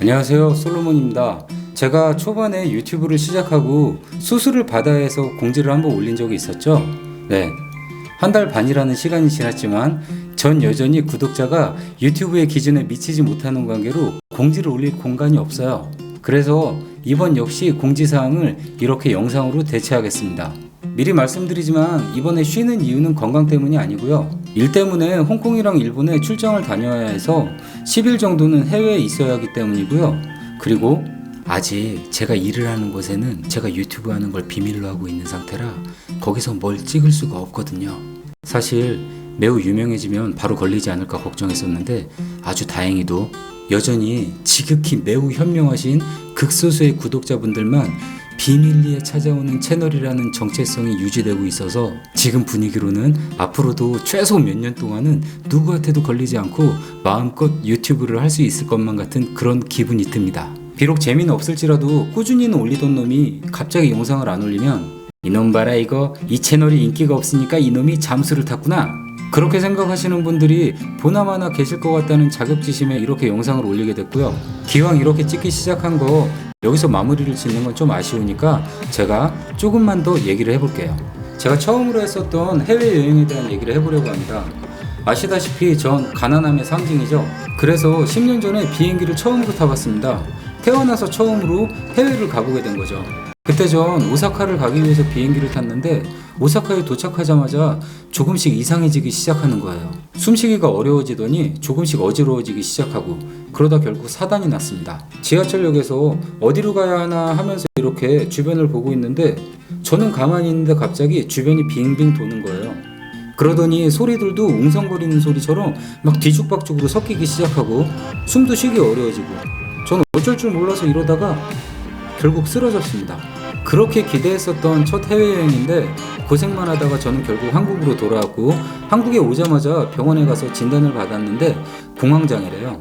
안녕하세요, 솔로몬입니다. 제가 초반에 유튜브를 시작하고 수수를 바다에서 공지를 한번 올린 적이 있었죠. 네, 한 달 반이라는 시간이 지났지만 전 여전히 구독자가 유튜브의 기준에 미치지 못하는 관계로 공지를 올릴 공간이 없어요. 그래서 이번 역시 공지사항을 이렇게 영상으로 대체하겠습니다. 미리 말씀드리지만 이번에 쉬는 이유는 건강 때문이 아니고요. 일 때문에 홍콩이랑 일본에 출장을 다녀야 해서 10일 정도는 해외에 있어야 하기 때문이고요. 그리고 아직 제가 일을 하는 곳에는 제가 유튜브 하는 걸 비밀로 하고 있는 상태라 거기서 뭘 찍을 수가 없거든요. 사실 매우 유명해지면 바로 걸리지 않을까 걱정했었는데 아주 다행히도 여전히 지극히 매우 현명하신 극소수의 구독자분들만 비밀리에 찾아오는 채널이라는 정체성이 유지되고 있어서 지금 분위기로는 앞으로도 최소 몇 년 동안은 누구한테도 걸리지 않고 마음껏 유튜브를 할 수 있을 것만 같은 그런 기분이 듭니다. 비록 재미는 없을지라도 꾸준히는 올리던 놈이 갑자기 영상을 안 올리면 이놈 봐라 이거 이 채널이 인기가 없으니까 이놈이 잠수를 탔구나, 그렇게 생각하시는 분들이 보나마나 계실 것 같다는 자격지심에 이렇게 영상을 올리게 됐고요. 기왕 이렇게 찍기 시작한 거 여기서 마무리를 짓는 건 좀 아쉬우니까 제가 조금만 더 얘기를 해볼게요. 제가 처음으로 했었던 해외여행에 대한 얘기를 해보려고 합니다. 아시다시피 전 가난함의 상징이죠. 그래서 10년 전에 비행기를 처음으로 타봤습니다. 태어나서 처음으로 해외를 가보게 된 거죠. 그때 전 오사카를 가기 위해서 비행기를 탔는데 오사카에 도착하자마자 조금씩 이상해지기 시작하는 거예요. 숨쉬기가 어려워지더니 조금씩 어지러워지기 시작하고 그러다 결국 사단이 났습니다. 지하철역에서 어디로 가야 하나 하면서 이렇게 주변을 보고 있는데 저는 가만히 있는데 갑자기 주변이 빙빙 도는 거예요. 그러더니 소리들도 웅성거리는 소리처럼 막 뒤죽박죽으로 섞이기 시작하고 숨도 쉬기 어려워지고 저는 어쩔 줄 몰라서 이러다가 결국 쓰러졌습니다. 그렇게 기대했었던 첫 해외여행인데 고생만 하다가 저는 결국 한국으로 돌아왔고 한국에 오자마자 병원에 가서 진단을 받았는데 공황장애래요.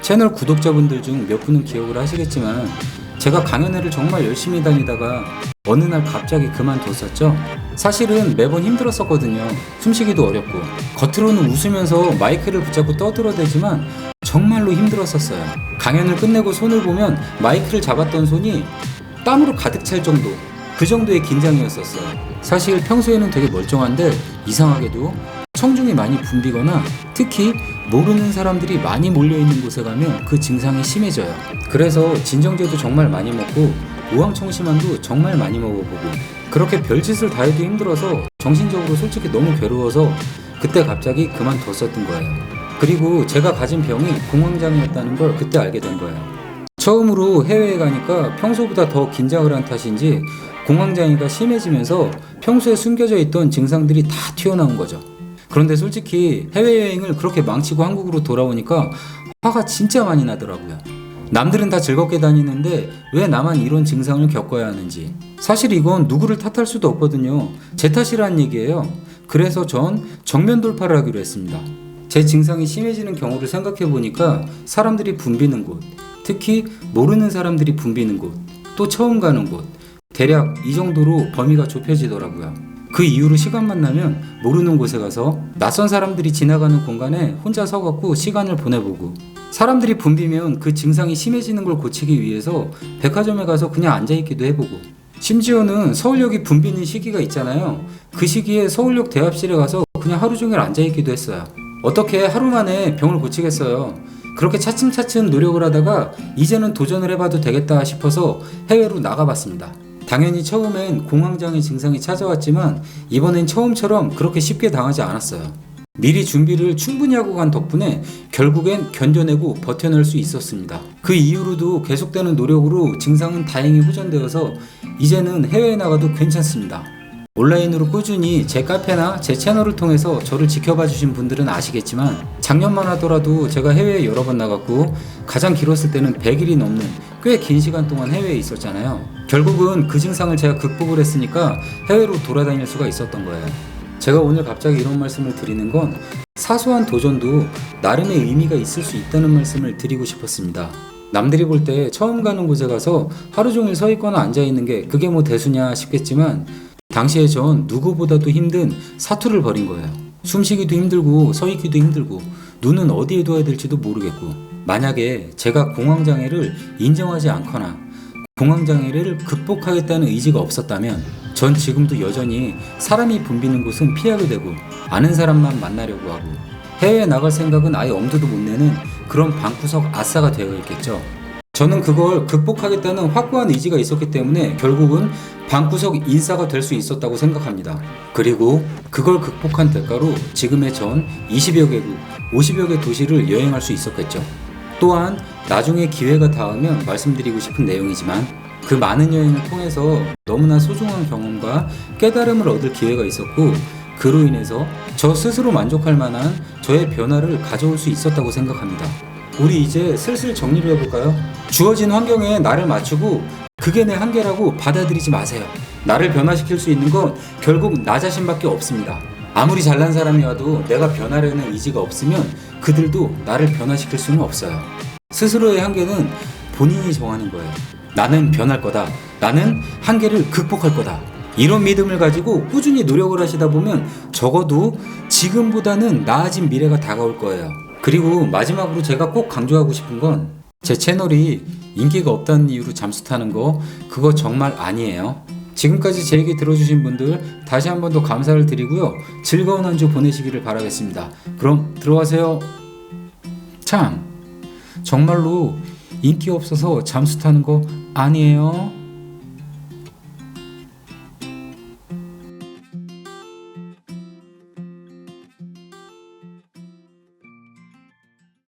채널 구독자분들 중 몇 분은 기억을 하시겠지만 제가 강연회를 정말 열심히 다니다가 어느 날 갑자기 그만뒀었죠. 사실은 매번 힘들었었거든요. 숨쉬기도 어렵고 겉으로는 웃으면서 마이크를 붙잡고 떠들어대지만 정말로 힘들었었어요. 강연을 끝내고 손을 보면 마이크를 잡았던 손이 땀으로 가득 찰 정도, 그 정도의 긴장이었었어요. 사실 평소에는 되게 멀쩡한데 이상하게도 청중이 많이 붐비거나 특히 모르는 사람들이 많이 몰려있는 곳에 가면 그 증상이 심해져요. 그래서 진정제도 정말 많이 먹고 우황청심환도 정말 많이 먹어보고 그렇게 별짓을 다 해도 힘들어서 정신적으로 솔직히 너무 괴로워서 그때 갑자기 그만뒀었던 거예요. 그리고 제가 가진 병이 공황장애였다는 걸 그때 알게 된 거예요. 처음으로 해외에 가니까 평소보다 더 긴장을 한 탓인지 공황장애가 심해지면서 평소에 숨겨져 있던 증상들이 다 튀어나온 거죠. 그런데 솔직히 해외여행을 그렇게 망치고 한국으로 돌아오니까 화가 진짜 많이 나더라고요. 남들은 다 즐겁게 다니는데 왜 나만 이런 증상을 겪어야 하는지. 사실 이건 누구를 탓할 수도 없거든요. 제 탓이라는 얘기예요. 그래서 전 정면 돌파를 하기로 했습니다. 제 증상이 심해지는 경우를 생각해 보니까 사람들이 붐비는 곳, 특히 모르는 사람들이 붐비는 곳, 또 처음 가는 곳, 대략 이 정도로 범위가 좁혀지더라고요. 그 이후로 시간만 나면 모르는 곳에 가서 낯선 사람들이 지나가는 공간에 혼자 서갖고 시간을 보내보고 사람들이 붐비면 그 증상이 심해지는 걸 고치기 위해서 백화점에 가서 그냥 앉아있기도 해보고 심지어는 서울역이 붐비는 시기가 있잖아요. 그 시기에 서울역 대합실에 가서 그냥 하루 종일 앉아있기도 했어요. 어떻게 하루 만에 병을 고치겠어요. 그렇게 차츰차츰 노력을 하다가 이제는 도전을 해봐도 되겠다 싶어서 해외로 나가봤습니다. 당연히 처음엔 공황장애 증상이 찾아왔지만 이번엔 처음처럼 그렇게 쉽게 당하지 않았어요. 미리 준비를 충분히 하고 간 덕분에 결국엔 견뎌내고 버텨낼 수 있었습니다. 그 이후로도 계속되는 노력으로 증상은 다행히 호전되어서 이제는 해외에 나가도 괜찮습니다. 온라인으로 꾸준히 제 카페나 제 채널을 통해서 저를 지켜봐 주신 분들은 아시겠지만 작년만 하더라도 제가 해외에 여러 번 나갔고 가장 길었을 때는 100일이 넘는 꽤 긴 시간 동안 해외에 있었잖아요. 결국은 그 증상을 제가 극복을 했으니까 해외로 돌아다닐 수가 있었던 거예요. 제가 오늘 갑자기 이런 말씀을 드리는 건 사소한 도전도 나름의 의미가 있을 수 있다는 말씀을 드리고 싶었습니다. 남들이 볼 때 처음 가는 곳에 가서 하루 종일 서 있거나 앉아 있는 게 그게 뭐 대수냐 싶겠지만 당시에 전 누구보다도 힘든 사투를 벌인 거예요. 숨쉬기도 힘들고 서 있기도 힘들고 눈은 어디에 둬야 될지도 모르겠고 만약에 제가 공황장애를 인정하지 않거나 공황장애를 극복하겠다는 의지가 없었다면 전 지금도 여전히 사람이 붐비는 곳은 피하게 되고 아는 사람만 만나려고 하고 해외에 나갈 생각은 아예 엄두도 못 내는 그런 방구석 아싸가 되어 있겠죠. 저는 그걸 극복하겠다는 확고한 의지가 있었기 때문에 결국은 방구석 인싸가 될 수 있었다고 생각합니다. 그리고 그걸 극복한 대가로 지금의 전 20여 개국, 50여 개 도시를 여행할 수 있었겠죠. 또한 나중에 기회가 닿으면 말씀드리고 싶은 내용이지만 그 많은 여행을 통해서 너무나 소중한 경험과 깨달음을 얻을 기회가 있었고 그로 인해서 저 스스로 만족할 만한 저의 변화를 가져올 수 있었다고 생각합니다. 우리 이제 슬슬 정리를 해볼까요? 주어진 환경에 나를 맞추고 그게 내 한계라고 받아들이지 마세요. 나를 변화시킬 수 있는 건 결국 나 자신밖에 없습니다. 아무리 잘난 사람이 와도 내가 변하려는 의지가 없으면 그들도 나를 변화시킬 수는 없어요. 스스로의 한계는 본인이 정하는 거예요. 나는 변할 거다. 나는 한계를 극복할 거다. 이런 믿음을 가지고 꾸준히 노력을 하시다 보면 적어도 지금보다는 나아진 미래가 다가올 거예요. 그리고 마지막으로 제가 꼭 강조하고 싶은 건 제 채널이 인기가 없다는 이유로 잠수 타는 거 그거 정말 아니에요. 지금까지 제 얘기 들어주신 분들 다시 한 번 더 감사를 드리고요. 즐거운 한 주 보내시기를 바라겠습니다. 그럼 들어가세요. 참 정말로 인기 없어서 잠수 타는 거 아니에요.